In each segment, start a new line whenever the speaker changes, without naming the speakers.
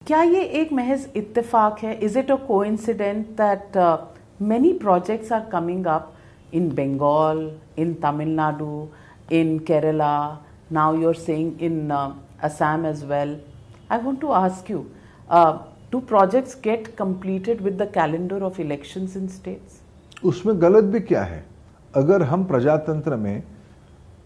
क्या ये एक महज इत्तेफाक है? Is it a coincident that many projects are coming up in Bengal, in Tamil Nadu, in Kerala, now you're saying in Assam as well. I want to ask you, do projects get completed with the calendar of elections in states?
उसमें गलत भी क्या है? अगर हम प्रजातंत्र में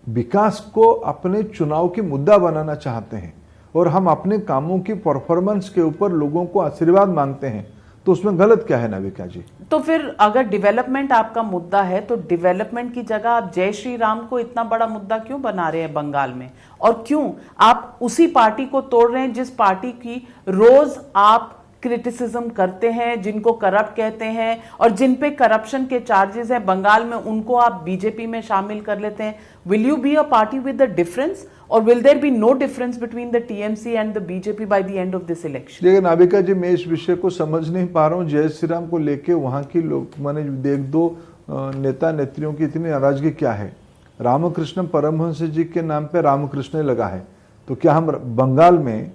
विकास को अपने चुनाव की मुद्दा बनाना चाहते हैं और हम अपने कामों की परफॉर्मेंस के ऊपर लोगों को आशीर्वाद मांगते हैं, तो उसमें गलत क्या है नाविका जी?
तो फिर अगर डेवलपमेंट आपका मुद्दा है तो डेवलपमेंट की जगह आप जय श्री राम को इतना बड़ा मुद्दा क्यों बना रहे हैं बंगाल में? और क्यों आप उसी पार्टी को तोड़ रहे हैं जिस पार्टी की रोज आप क्रिटिसिज्म करते हैं, जिनको करप्ट कहते हैं और जिन पे करप्शन के चार्जेस हैं बंगाल में, उनको आप बीजेपी में शामिल कर लेते हैं? Will you be a party with the difference और will there be no difference between the TMC and the BJP by the end of this election?
देखिए नाविका जी, मैं इस विषय को समझ नहीं पा रहा हूँ। जय श्री राम को लेके वहां की लोग माने एक दो नेता नेत्रियों की इतनी नाराजगी क्या है? रामकृष्ण परमहंस जी के नाम पे रामकृष्ण लगा है, तो क्या हम बंगाल में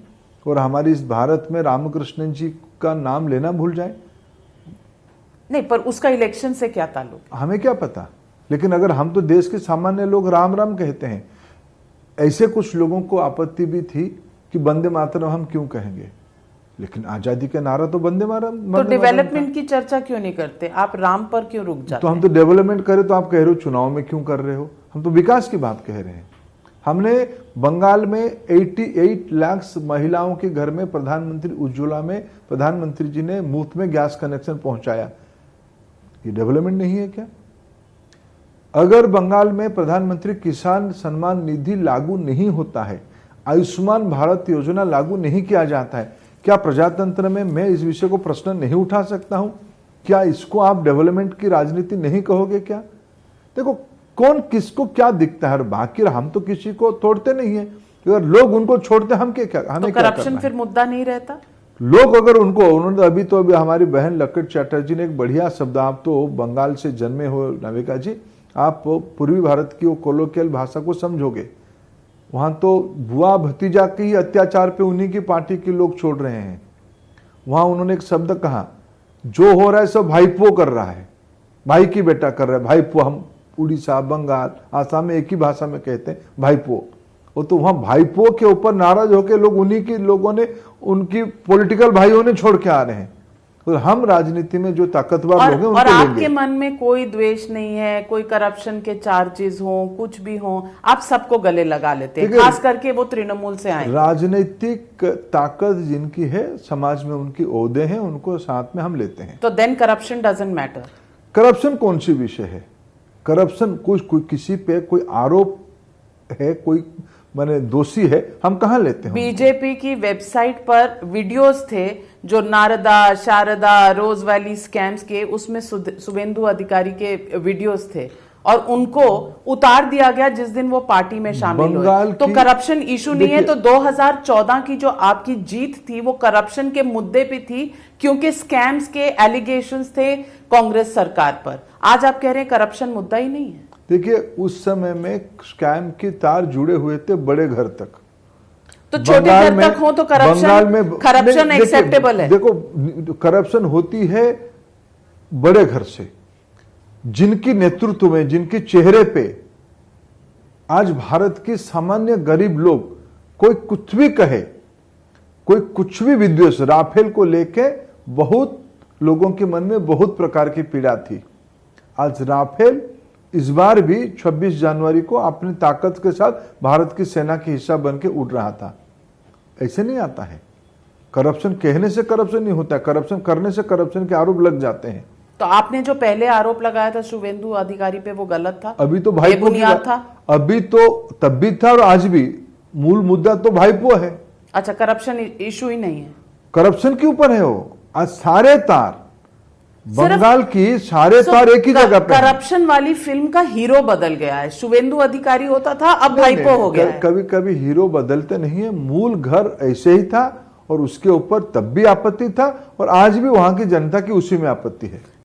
और हमारी इस भारत में रामकृष्ण जी का नाम लेना भूल जाए?
नहीं, पर उसका इलेक्शन से क्या ताल्लुक?
हमें क्या पता, लेकिन अगर हम तो देश के सामान्य लोग राम राम कहते हैं। ऐसे कुछ लोगों को आपत्ति भी थी कि वंदे मातरम हम क्यों कहेंगे, लेकिन आजादी का नारा तो वंदे मातरम।
तो डेवलपमेंट की चर्चा क्यों नहीं करते आप? राम पर क्यों रुक जाते?
तो हम तो डेवलपमेंट करें तो आप कह रहे हो चुनाव में क्यों कर रहे हो? हम तो विकास की बात कह रहे हैं। हमने बंगाल में 88 लाख महिलाओं के घर में प्रधानमंत्री उज्ज्वला में प्रधानमंत्री जी ने मुफ्त में गैस कनेक्शन पहुंचाया। ये डेवलपमेंट नहीं है क्या? अगर बंगाल में प्रधानमंत्री किसान सम्मान निधि लागू नहीं होता है, आयुष्मान भारत योजना लागू नहीं किया जाता है, क्या प्रजातंत्र में मैं इस विषय को प्रश्न नहीं उठा सकता हूं? क्या इसको आप डेवलपमेंट की राजनीति नहीं कहोगे क्या? देखो, कौन किसको क्या दिखता है, और बाकी हम तो किसी को तोड़ते नहीं है। अगर लोग उनको छोड़ते हम क्या, हमें
तो करप्शन फिर मुद्दा नहीं रहता?
लोग अगर उनको, उन्होंने अभी हमारी बहन लक्कड़ चैटर्जी ने एक बढ़िया शब्द, आप तो बंगाल से जन्मे हो नाविका जी, आप पूर्वी भारत की वो कोलोकियल भाषा को समझोगे। वहां तो बुआ भतीजा के ही अत्याचार पे उन्हीं की पार्टी के लोग छोड़ रहे हैं। वहां उन्होंने एक शब्द कहा, जो हो रहा है सब भाईपो कर रहा है, भाई की बेटा कर रहा है। भाईपो हम उड़ीसा, बंगाल, आसाम में एक ही भाषा में कहते हैं भाईपो। वो तो वहां भाईपो के ऊपर नाराज होकर लोग, उन्हीं के लोगों ने, उनकी पॉलिटिकल भाइयों ने छोड़ के आ रहे हैं। तो हम राजनीति में जो ताकतवर लोग हैं उनको
और
लेंगे।
आपके मन में कोई द्वेष नहीं है, कोई करप्शन के चार्जेस हो, कुछ भी हो, आप सबको गले लगा लेते हैं, खास करके वो तृणमूल से आए।
राजनीतिक ताकत जिनकी है, समाज में उनकी ओहदे हैं, उनको साथ में हम लेते हैं।
तो then corruption doesn't matter?
Corruption कौन सी विषय है? करप्शन कोई किसी पे कोई आरोप है, कोई माने दोषी है, हम कहां लेते हैं?
बीजेपी की वेबसाइट पर वीडियोस थे जो नारदा, शारदा, रोज वैली स्कैम्स के, उसमें शुभेंदु अधिकारी के वीडियोस थे और उनको उतार दिया गया जिस दिन वो पार्टी में शामिल हुए। तो करप्शन इशू नहीं है? तो 2014 की जो आपकी जीत थी वो करप्शन के मुद्दे पे थी, क्योंकि स्कैम्स के एलिगेशंस थे कांग्रेस सरकार पर। आज आप कह रहे हैं करप्शन मुद्दा ही नहीं है?
देखिए, उस समय में स्कैम के तार जुड़े हुए थे बड़े घर तक।
तो छोटे घर तक हो तो करप्शन एक्सेप्टेबल है?
देखो, करप्शन होती है बड़े घर से, जिनकी नेतृत्व में, जिनके चेहरे पे आज भारत के सामान्य गरीब लोग, कोई कुछ भी कहे, कोई कुछ भी विद्वेष, राफेल को लेके बहुत लोगों के मन में बहुत प्रकार की पीड़ा थी। आज राफेल इस बार भी 26 जनवरी को अपनी ताकत के साथ भारत की सेना के हिस्सा बन के उड़ रहा था। ऐसे नहीं आता है। करप्शन कहने से करप्शन नहीं होता है, करप्शन करने से करप्शन के आरोप लग जाते हैं।
तो आपने जो पहले आरोप लगाया था शुभेंदु अधिकारी पे, वो गलत था?
अभी तो भाईपो
था,
अभी तो तब भी था और आज भी मूल मुद्दा तो भाईपो है।
अच्छा, करप्शन इशू ही नहीं है?
करप्शन के ऊपर है वो। आज सारे तार बंगाल की, सारे तार एक ही जगह पे।
करप्शन वाली फिल्म का हीरो बदल गया है। शुभेंदु अधिकारी होता था, अब भाईपो हो गया है।
कभी कभी हीरो बदलते नहीं है, मूल घर ऐसे ही था और उसके ऊपर तब भी आपत्ति था और आज भी वहां की जनता की उसी में आपत्ति है।